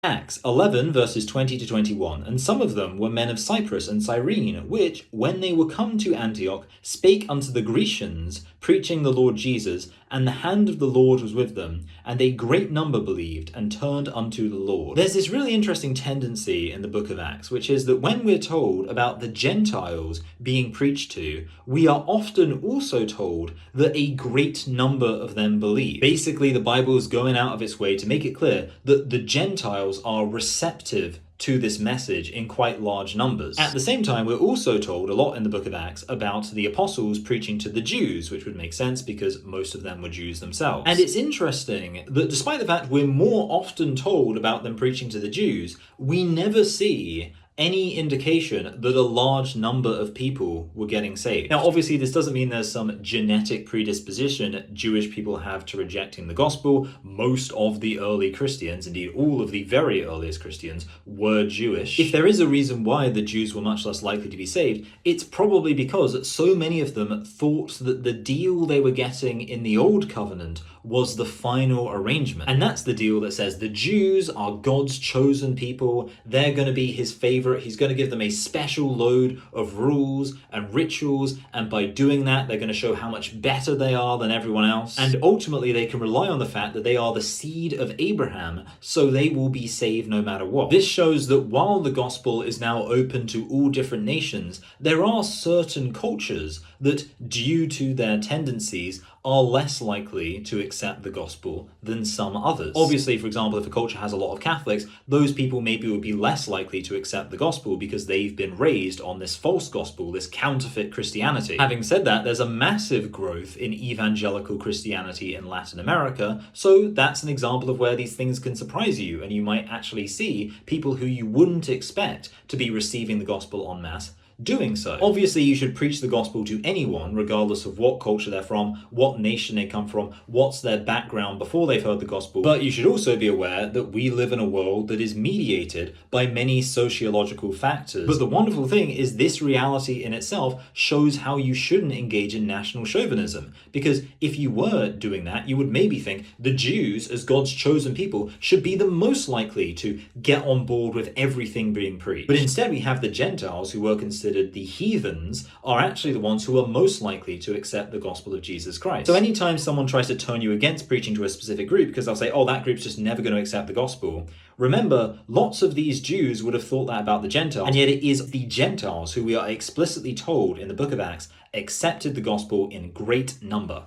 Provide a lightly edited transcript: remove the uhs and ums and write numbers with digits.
Acts 11 verses 20 to 21, and some of them were men of Cyprus and Cyrene, which, when they were come to Antioch, spake unto the Grecians, preaching the Lord Jesus, and the hand of the Lord was with them, and a great number believed, and turned unto the Lord. There's this really interesting tendency in the book of Acts, which is that when we're told about the Gentiles being preached to, we are often also told that a great number of them believe. Basically, the Bible is going out of its way to make it clear that the Gentiles are receptive to this message in quite large numbers. At the same time, we're also told a lot in the book of Acts about the apostles preaching to the Jews, which would make sense because most of them were Jews themselves. And it's interesting that despite the fact we're more often told about them preaching to the Jews, we never see any indication that a large number of people were getting saved. Now, obviously, this doesn't mean there's some genetic predisposition Jewish people have to rejecting the gospel. Most of the early Christians, indeed all of the very earliest Christians, were Jewish. If there is a reason why the Jews were much less likely to be saved, it's probably because so many of them thought that the deal they were getting in the Old Covenant was the final arrangement. And that's the deal that says the Jews are God's chosen people, they're going to be his favorite, he's going to give them a special load of rules and rituals, and by doing that, they're going to show how much better they are than everyone else. And ultimately, they can rely on the fact that they are the seed of Abraham, so they will be saved no matter what. This shows that while the gospel is now open to all different nations, there are certain cultures that, due to their tendencies, are less likely to accept the gospel than some others. Obviously, for example, if a culture has a lot of Catholics, those people maybe would be less likely to accept the gospel because they've been raised on this false gospel, this counterfeit Christianity. Having said that, there's a massive growth in evangelical Christianity in Latin America, so that's an example of where these things can surprise you, and you might actually see people who you wouldn't expect to be receiving the gospel en masse doing so. Obviously, you should preach the gospel to anyone, regardless of what culture they're from, what nation they come from, what's their background before they've heard the gospel. But you should also be aware that we live in a world that is mediated by many sociological factors. But the wonderful thing is this reality in itself shows how you shouldn't engage in national chauvinism. Because if you were doing that, you would maybe think the Jews, as God's chosen people, should be the most likely to get on board with everything being preached. But instead, we have the Gentiles, who were considered the heathens, are actually the ones who are most likely to accept the gospel of Jesus Christ. So anytime someone tries to turn you against preaching to a specific group because they'll say, oh, that group's just never going to accept the gospel, remember, lots of these Jews would have thought that about the Gentiles, and yet it is the Gentiles who we are explicitly told in the book of Acts accepted the gospel in great number.